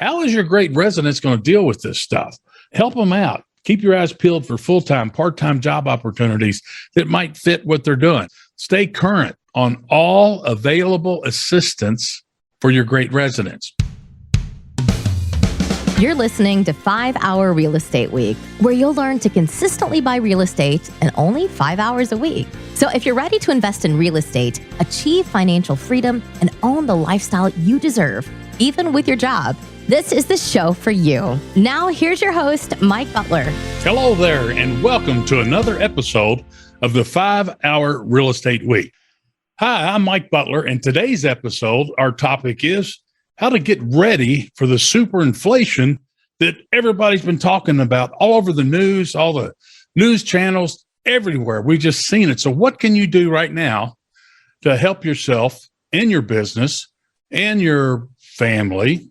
How is your great residence going to deal with this stuff? Help them out. Keep your eyes peeled for full-time, part-time job opportunities that might fit what they're doing. Stay current on all available assistance for your great residents. You're listening to 5 Hour Real Estate Week, where you'll learn to consistently buy real estate in only 5 hours a week. So if you're ready to invest in real estate, achieve financial freedom, and own the lifestyle you deserve, even with your job, this is the show for you. Now, here's your host, Mike Butler. Hello there, and welcome to another episode of the 5 Hour Real Estate Week. Hi, I'm Mike Butler, and today's episode, our topic is how to get ready for the super inflation that everybody's been talking about all over the news, all the news channels, everywhere. We've just seen it. So what can you do right now to help yourself and your business and your family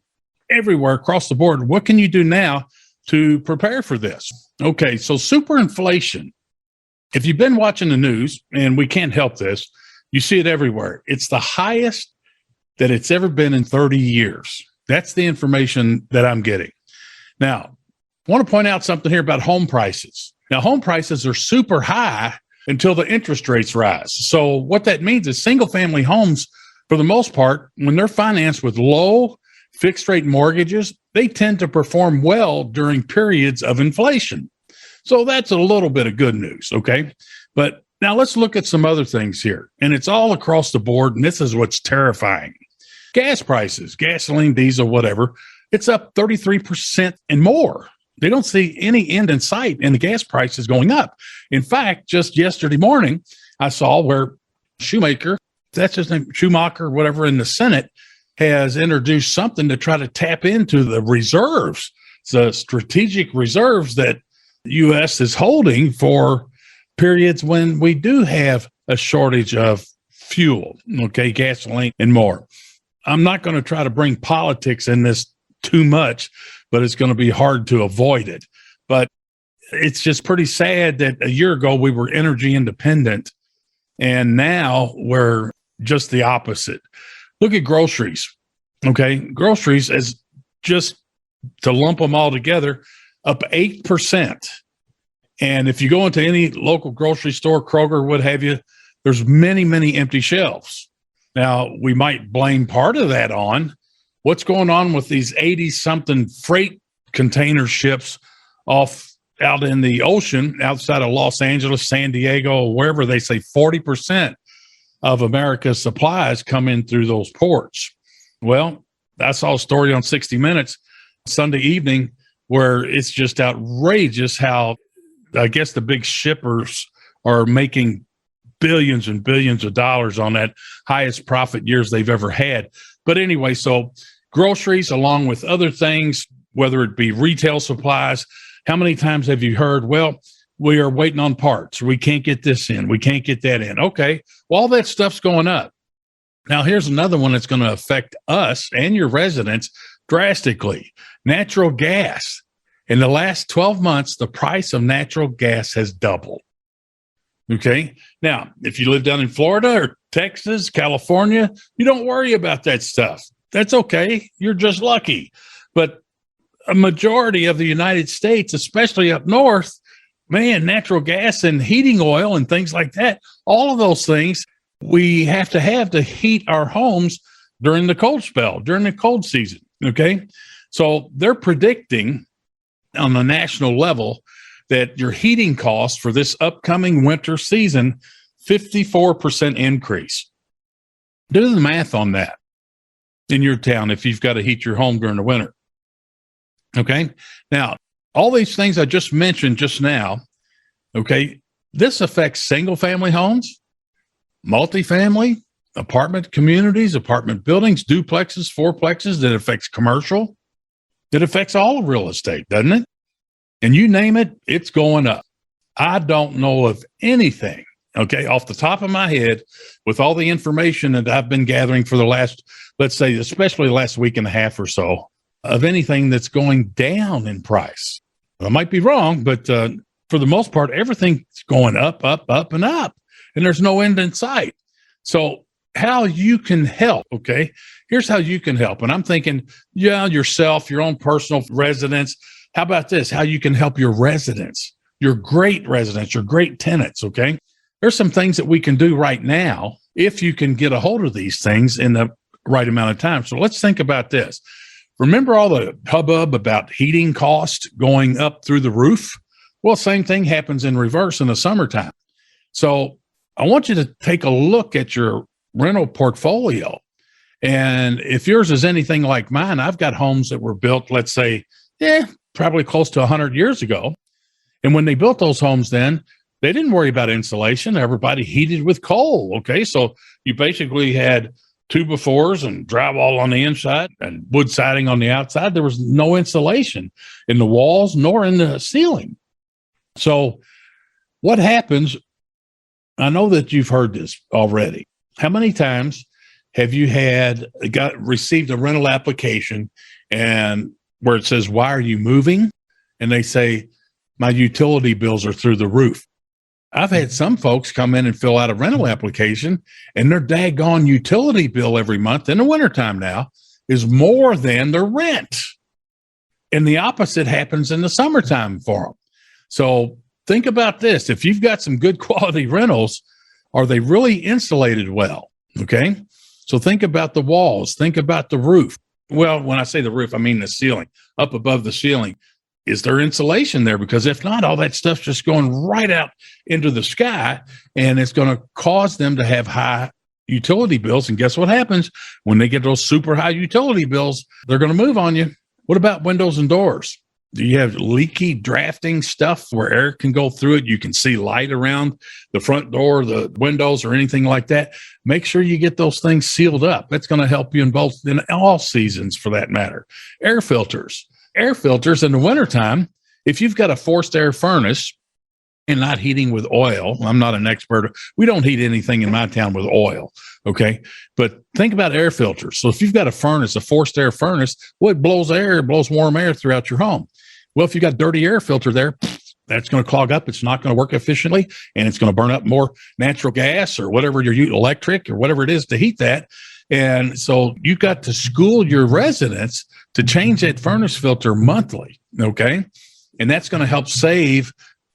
everywhere across the board? What can you do now to prepare for this? Okay, so super inflation. If you've been watching the news, and we can't help this, you see it everywhere. It's the highest that it's ever been in 30 years. That's the information that I'm getting. Now, I want to point out something here about home prices. Now, home prices are super high until the interest rates rise. So what that means is single family homes, for the most part, when they're financed with low fixed rate mortgages, they tend to perform well during periods of inflation. So that's a little bit of good news, okay? But now let's look at some other things here. And it's all across the board, and this is what's terrifying. Gas prices, gasoline, diesel, whatever, it's up 33% and more. They don't see any end in sight, and the gas price is going up. In fact, just yesterday morning, I saw where Schumacher, that's his name, Schumacher, whatever, in the Senate, has introduced something to try to tap into the reserves, the strategic reserves that the U.S. is holding for periods when we do have a shortage of fuel, okay, gasoline and more. I'm not going to try to bring politics in this too much, but it's going to be hard to avoid it. But it's just pretty sad that a year ago we were energy independent, and now we're just the opposite. Look at groceries, okay? Groceries, is just to lump them all together, up 8%. And if you go into any local grocery store, Kroger, what have you, there's many, many empty shelves. Now, we might blame part of that on what's going on with these 80-something freight container ships out in the ocean outside of Los Angeles, San Diego, or wherever. They say 40% of America's supplies come in through those ports. Well, I saw a story on 60 Minutes Sunday evening where it's just outrageous how, I guess, the big shippers are making billions and billions of dollars on that, highest profit years they've ever had. But anyway, so groceries, along with other things, whether it be retail supplies, how many times have you heard, well, we are waiting on parts. We can't get this in. We can't get that in. Okay, well, all that stuff's going up. Now, here's another one that's going to affect us and your residents drastically. Natural gas. In the last 12 months, the price of natural gas has doubled. Okay. Now, if you live down in Florida or Texas, California, you don't worry about that stuff. That's okay. You're just lucky. But a majority of the United States, especially up north, man, natural gas and heating oil and things like that, all of those things we have to heat our homes during the cold spell, during the cold season. Okay. So they're predicting on the national level that your heating costs for this upcoming winter season, 54% increase. Do the math on that in your town if you've got to heat your home during the winter. Okay. Now, all these things I just mentioned just now, okay, this affects single family homes, multifamily, apartment communities, apartment buildings, duplexes, fourplexes. That affects commercial. It affects all of real estate, doesn't it? And you name it, it's going up. I don't know of anything, okay, off the top of my head, with all the information that I've been gathering for the last, let's say, especially the last week and a half or so, of anything that's going down in price. I might be wrong, but for the most part, everything's going up, up, up, and up, and there's no end in sight. So how you can help. Okay. Here's how you can help. And I'm thinking, yourself, your own personal residence. How about this? How you can help your residents, your great residents, your great tenants. Okay. There's some things that we can do right now if you can get a hold of these things in the right amount of time. So let's think about this. Remember all the hubbub about heating costs going up through the roof? Well, same thing happens in reverse in the summertime. So I want you to take a look at your rental portfolio. And if yours is anything like mine, I've got homes that were built, let's say, probably close to 100 years ago. And when they built those homes then, they didn't worry about insulation. Everybody heated with coal. Okay. So you basically had 2x4s and drywall on the inside and wood siding on the outside. There was no insulation in the walls nor in the ceiling. So what happens? I know that you've heard this already. How many times have you received a rental application and where it says, why are you moving? And they say, my utility bills are through the roof. I've had some folks come in and fill out a rental application and their daggone utility bill every month in the wintertime now is more than their rent. And the opposite happens in the summertime for them. So think about this. If you've got some good quality rentals, are they really insulated well? Okay. So think about the walls. Think about the roof. Well, when I say the roof, I mean the ceiling, up above the ceiling. Is there insulation there? Because if not, all that stuff's just going right out into the sky and it's going to cause them to have high utility bills. And guess what happens when they get those super high utility bills? They're going to move on you. What about windows and doors? Do you have leaky drafting stuff where air can go through it? You can see light around the front door, the windows, or anything like that. Make sure you get those things sealed up. That's going to help you in all seasons for that matter. Air filters in the wintertime. If you've got a forced air furnace and not heating with oil, I'm not an expert. We don't heat anything in my town with oil. Okay. But think about air filters. So if you've got a furnace, a forced air furnace, well, it blows warm air throughout your home. Well, if you've got dirty air filter there, that's going to clog up. It's not going to work efficiently and it's going to burn up more natural gas or whatever electric or whatever it is to heat that. And so you've got to school your residents to change that furnace filter monthly. Okay. And that's going to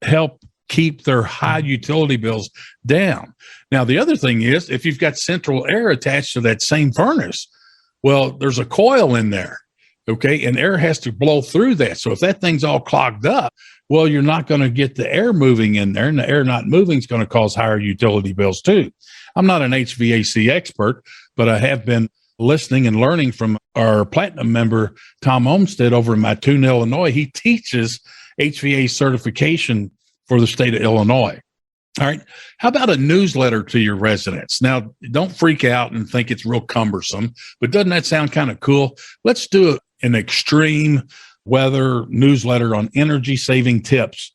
help keep their high utility bills down. Now, the other thing is if you've got central air attached to that same furnace, well, there's a coil in there. Okay. And air has to blow through that. So if that thing's all clogged up, well, you're not going to get the air moving in there, and the air not moving is going to cause higher utility bills too. I'm not an HVAC expert, but I have been listening and learning from our platinum member, Tom Olmsted, over in Mattoon, Illinois. He teaches HVAC certification for the state of Illinois. All right. How about a newsletter to your residents? Now, don't freak out and think it's real cumbersome, but doesn't that sound kind of cool? Let's do an extreme weather newsletter on energy saving tips.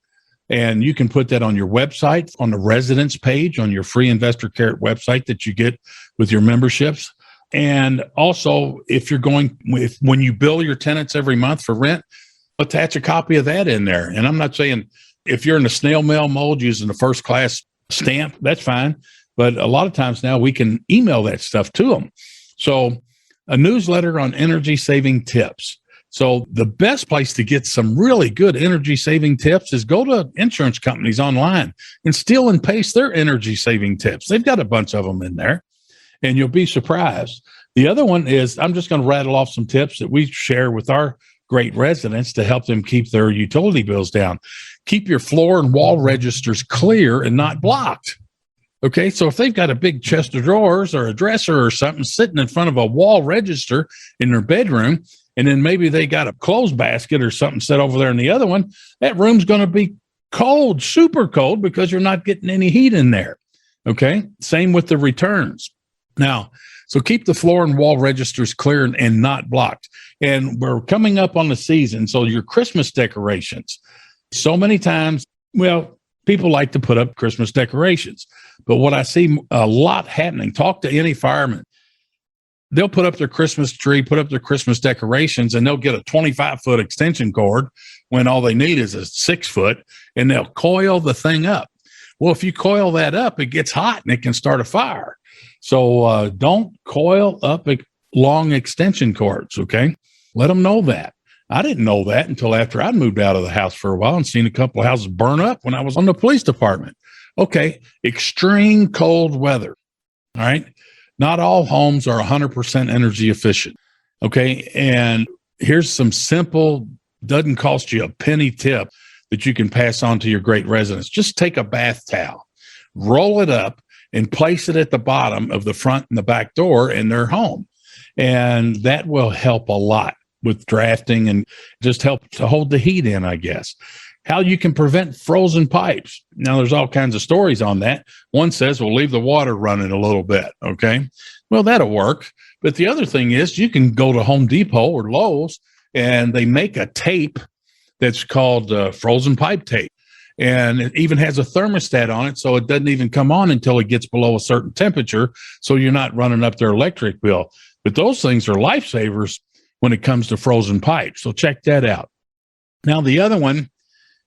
And you can put that on your website, on the residence page, on your free investor carrot website that you get with your memberships. And also, when you bill your tenants every month for rent, attach a copy of that in there. And I'm not saying if you're in the snail mail mode using the first class stamp, that's fine. But a lot of times now we can email that stuff to them. So a newsletter on energy saving tips. So the best place to get some really good energy saving tips is go to insurance companies online and steal and paste their energy saving tips. They've got a bunch of them in there and you'll be surprised. The other one is, I'm just going to rattle off some tips that we share with our great residents to help them keep their utility bills down. Keep your floor and wall registers clear and not blocked. Okay, so if they've got a big chest of drawers or a dresser or something sitting in front of a wall register in their bedroom, and then maybe they got a clothes basket or something set over there in the other one, that room's going to be cold, super cold, because you're not getting any heat in there. Okay, same with the returns. Now, so keep the floor and wall registers clear and not blocked. And we're coming up on the season, so your Christmas decorations. So many times, well, people like to put up Christmas decorations. But what I see a lot happening, talk to any fireman. They'll put up their Christmas tree, put up their Christmas decorations, and they'll get a 25-foot extension cord when all they need is a 6-foot, and they'll coil the thing up. Well, if you coil that up, it gets hot and it can start a fire. So don't coil up long extension cords, okay? Let them know that. I didn't know that until after I'd moved out of the house for a while and seen a couple of houses burn up when I was on the police department. Okay, extreme cold weather, all right? Not all homes are 100% energy efficient, okay? And here's some simple, doesn't cost you a penny tip that you can pass on to your great residents. Just take a bath towel, roll it up, and place it at the bottom of the front and the back door in their home. And that will help a lot with drafting and just help to hold the heat in, I guess. How you can prevent frozen pipes. Now, there's all kinds of stories on that. One says, we'll leave the water running a little bit, okay? Well, that'll work. But the other thing is you can go to Home Depot or Lowe's, and they make a tape that's called frozen pipe tape. And it even has a thermostat on it, so it doesn't even come on until it gets below a certain temperature, so you're not running up their electric bill. But those things are lifesavers when it comes to frozen pipes. So check that out. Now, the other one,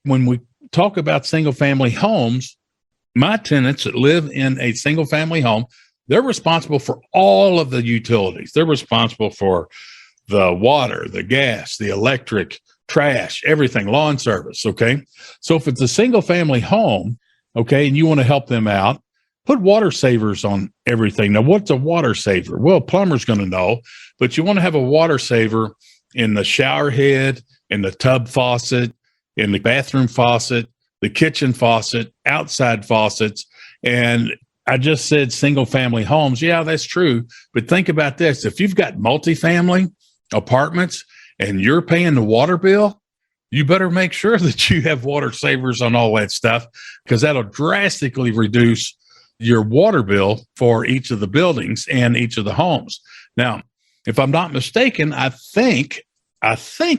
when we talk about single-family homes, my tenants that live in a single-family home, they're responsible for all of the utilities. They're responsible for the water, the gas, the electric, trash, everything, lawn service, okay? So if it's a single-family home, okay, and you want to help them out, put water savers on everything. Now, what's a water saver? Well, a plumber's going to know, but you want to have a water saver in the shower head, in the tub faucet, in the bathroom faucet, the kitchen faucet, outside faucets. And I just said single family homes. Yeah, that's true. But think about this. If you've got multifamily apartments and you're paying the water bill, you better make sure that you have water savers on all that stuff, because that'll drastically reduce your water bill for each of the buildings and each of the homes. Now, if I'm not mistaken, I think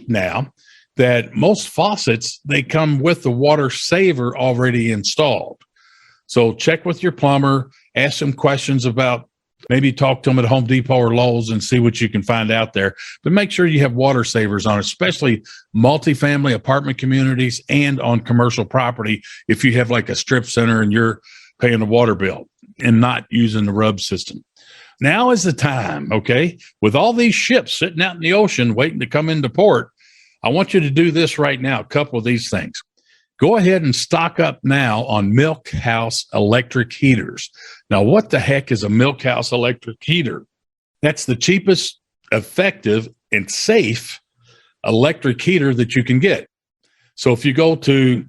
now that most faucets, they come with the water saver already installed. So check with your plumber, ask some questions about, maybe talk to them at Home Depot or Lowe's and see what you can find out there. But make sure you have water savers on, especially multifamily apartment communities and on commercial property if you have like a strip center and you're paying the water bill and not using the RUB system. Now is the time, okay? With all these ships sitting out in the ocean waiting to come into port, I want you to do this right now, a couple of these things. Go ahead and stock up now on Milkhouse electric heaters. Now, what the heck is a Milkhouse electric heater? That's the cheapest, effective, and safe electric heater that you can get. So if you go to,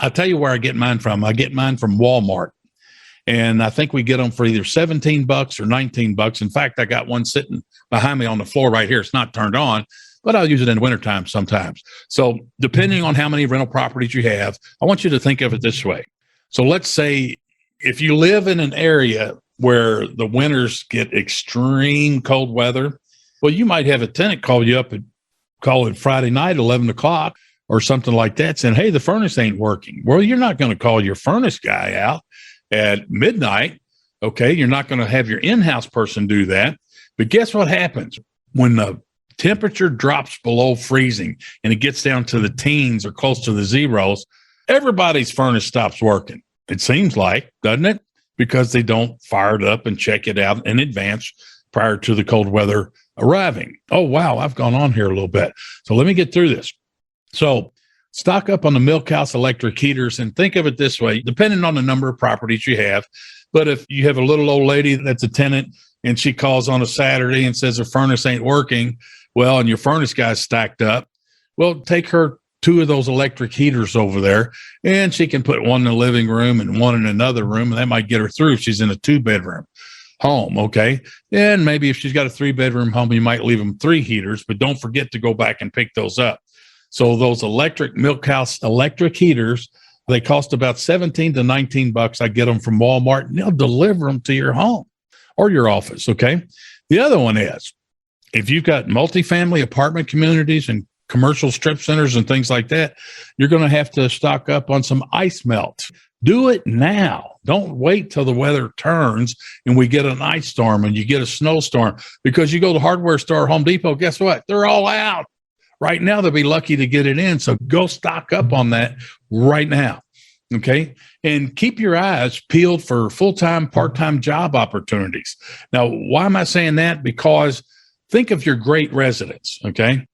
I'll tell you where I get mine from. I get mine from Walmart. And I think we get them for either $17 or $19. In fact, I got one sitting behind me on the floor right here. It's not turned on, but I'll use it in the wintertime sometimes. So depending on how many rental properties you have, I want you to think of it this way. So let's say if you live in an area where the winters get extreme cold weather, well, you might have a tenant call you up and call it Friday night, 11 o'clock or something like that, saying, hey, the furnace ain't working. Well, you're not going to call your furnace guy out at midnight, okay? You're not going to have your in-house person do that. But guess what happens? When the temperature drops below freezing and it gets down to the teens or close to the zeros, everybody's furnace stops working. It seems like, doesn't it? Because they don't fire it up and check it out in advance prior to the cold weather arriving. Oh, wow, I've gone on here a little bit. So let me get through this. So stock up on the Milkhouse electric heaters and think of it this way, depending on the number of properties you have. But if you have a little old lady that's a tenant and she calls on a Saturday and says her furnace ain't working, well, and your furnace guy's stacked up, well, take her 2 of those electric heaters over there, and she can put one in the living room and one in another room, and that might get her through if she's in a 2-bedroom home, okay? And maybe if she's got a 3-bedroom home, you might leave them 3 heaters, but don't forget to go back and pick those up. So those electric Milkhouse electric heaters, they cost about $17 to $19. I get them from Walmart, and they'll deliver them to your home or your office, okay? The other one is, if you've got multifamily apartment communities and commercial strip centers and things like that, you're going to have to stock up on some ice melt. Do it now. Don't wait till the weather turns and we get an ice storm and you get a snowstorm, because you go to the hardware store, Home Depot, guess what? They're all out. Right now, they'll be lucky to get it in. So go stock up on that right now. Okay. And keep your eyes peeled for full-time, part-time job opportunities. Now, why am I saying that? Because think of your great residents. Okay.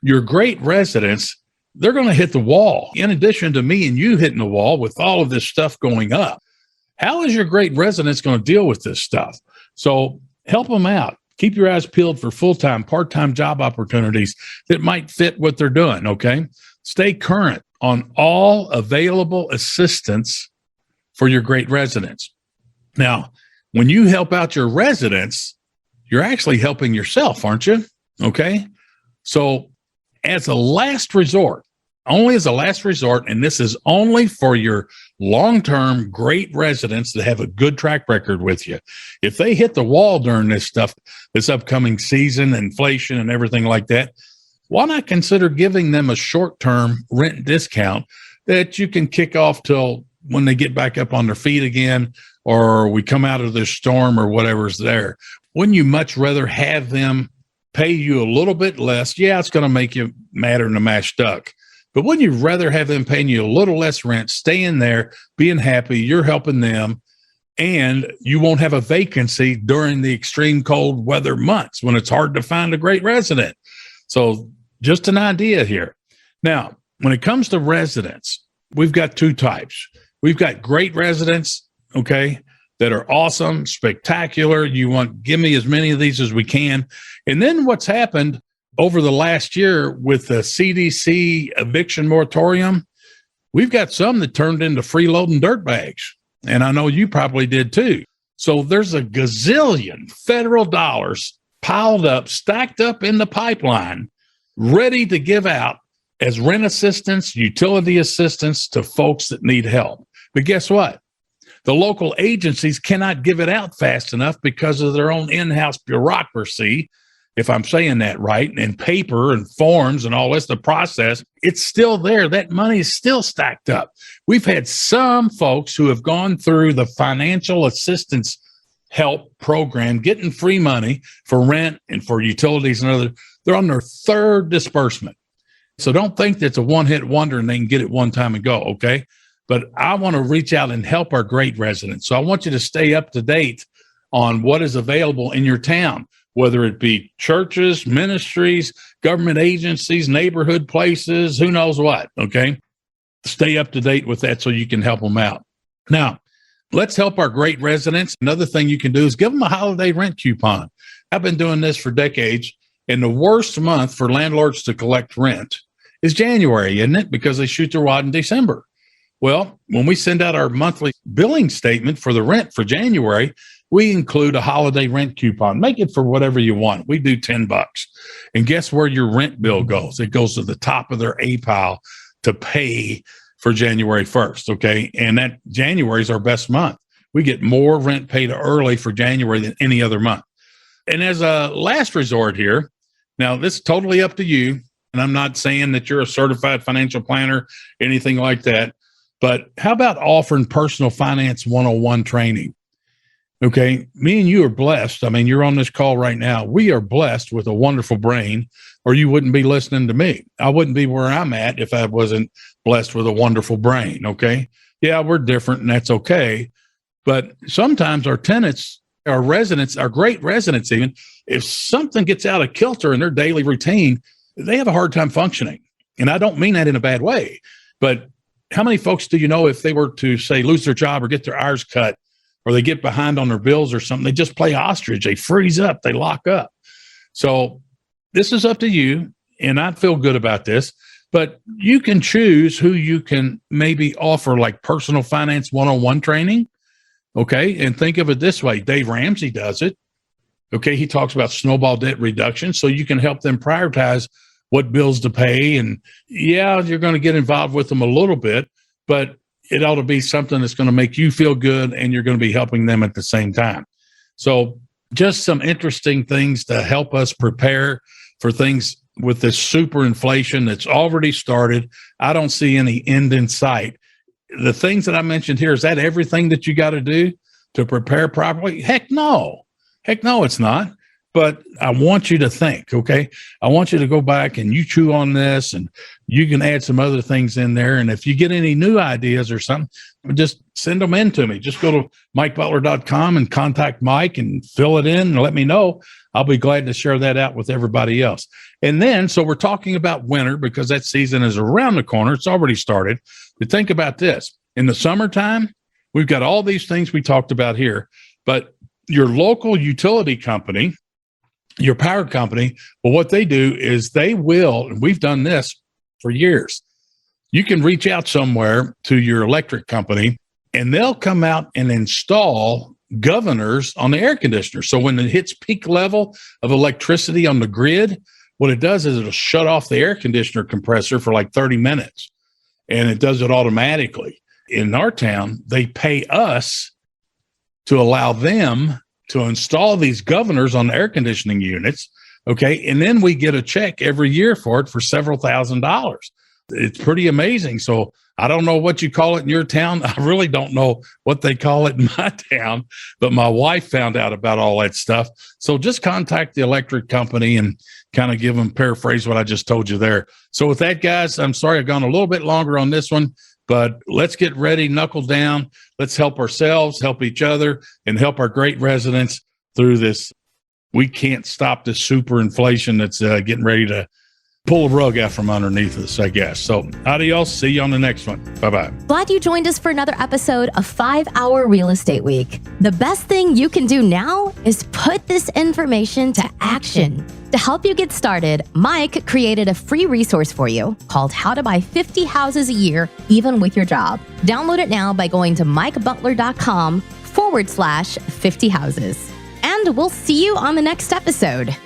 Your great residents, they're going to hit the wall. In addition to me and you hitting the wall with all of this stuff going up, how is your great residents going to deal with this stuff? So help them out. Keep your eyes peeled for full-time, part-time job opportunities that might fit what they're doing. Okay. Stay current on all available assistance for your great residents. Now, when you help out your residents, you're actually helping yourself, aren't you? Okay. So as a last resort, only as a last resort, and this is only for your long-term great residents that have a good track record with you. If they hit the wall during this stuff, this upcoming season, inflation and everything like that, why not consider giving them a short-term rent discount that you can kick off till when they get back up on their feet again, or we come out of this storm or whatever's there? Wouldn't you much rather have them pay you a little bit less? Yeah, it's going to make you madder than a mashed duck. But wouldn't you rather have them paying you a little less rent, staying there, being happy, you're helping them, and you won't have a vacancy during the extreme cold weather months when it's hard to find a great resident? So just an idea here. Now, when it comes to residents, we've got two types. We've got great residents, okay, that are awesome, spectacular. Give me as many of these as we can. And then what's happened over the last year with the CDC eviction moratorium, we've got some that turned into freeloading dirtbags. And I know you probably did too. So there's a gazillion federal dollars piled up, stacked up in the pipeline, ready to give out as rent assistance, utility assistance to folks that need help. But guess what? The local agencies cannot give it out fast enough because of their own in-house bureaucracy, if I'm saying that right, and paper and forms and all this, the process, it's still there. That money is still stacked up. We've had some folks who have gone through the financial assistance help program, getting free money for rent and for utilities and other. They're on their third disbursement. So don't think that's a one-hit wonder and they can get it one time and go, okay? But I want to reach out and help our great residents. So I want you to stay up to date on what is available in your town, whether it be churches, ministries, government agencies, neighborhood places, who knows what, okay? Stay up to date with that so you can help them out. Now, let's help our great residents. Another thing you can do is give them a holiday rent coupon. I've been doing this for decades, and the worst month for landlords to collect rent is January, isn't it? Because they shoot their wad in December. Well, when we send out our monthly billing statement for the rent for January, we include a holiday rent coupon. Make it for whatever you want. We do $10. And guess where your rent bill goes? It goes to the top of their A pile to pay for January 1st, okay? And that January is our best month. We get more rent paid early for January than any other month. And as a last resort here, now this is totally up to you, and I'm not saying that you're a certified financial planner, anything like that, but how about offering personal finance 101 training? Okay, me and you are blessed. I mean, you're on this call right now. We are blessed with a wonderful brain, or you wouldn't be listening to me. I wouldn't be where I'm at if I wasn't blessed with a wonderful brain, okay? Yeah, we're different, and that's okay. But sometimes our tenants, our residents, our great residents even, if something gets out of kilter in their daily routine, they have a hard time functioning. And I don't mean that in a bad way, but how many folks do you know if they were to, say, lose their job or get their hours cut, or they get behind on their bills or something, they just play ostrich. They freeze up. They lock up. So this is up to you, and I feel good about this, but you can choose who you can maybe offer like personal finance 101 training, okay? And think of it this way. Dave Ramsey does it, okay? He talks about snowball debt reduction, so you can help them prioritize what bills to pay. And yeah, you're going to get involved with them a little bit, but it ought to be something that's going to make you feel good, and you're going to be helping them at the same time. So just some interesting things to help us prepare for things with this super inflation that's already started. I don't see any end in sight. The things that I mentioned here, is that everything that you got to do to prepare properly? Heck no. Heck no, it's not. But I want you to think, okay? I want you to go back and you chew on this, and you can add some other things in there. And if you get any new ideas or something, just send them in to me. Just go to mikebutler.com and contact Mike and fill it in and let me know. I'll be glad to share that out with everybody else. And then, so we're talking about winter because that season is around the corner. It's already started. But think about this. In the summertime, we've got all these things we talked about here, but your local utility company, your power company, well, what they do is they will, and we've done this for years, you can reach out somewhere to your electric company and they'll come out and install governors on the air conditioner. So when it hits peak level of electricity on the grid, what it does is it'll shut off the air conditioner compressor for like 30 minutes, and it does it automatically. In our town, they pay us to allow them to install these governors on the air conditioning units. Okay. And then we get a check every year for it for several $1,000s. It's pretty amazing. So I don't know what you call it in your town. I really don't know what they call it in my town, but my wife found out about all that stuff. So just contact the electric company and kind of give them, paraphrase what I just told you there. So with that, guys, I'm sorry I've gone a little bit longer on this one, but let's get ready, knuckle down. Let's help ourselves, help each other, and help our great residents through this. We can't stop this super inflation that's getting ready to pull a rug out from underneath us, I guess. So adios. See you on the next one. Bye-bye. Glad you joined us for another episode of 5 Hour Real Estate Week. The best thing you can do now is put this information to action. To help you get started, Mike created a free resource for you called How to Buy 50 Houses a Year, Even with Your Job. Download it now by going to mikebutler.com/50 houses. And we'll see you on the next episode.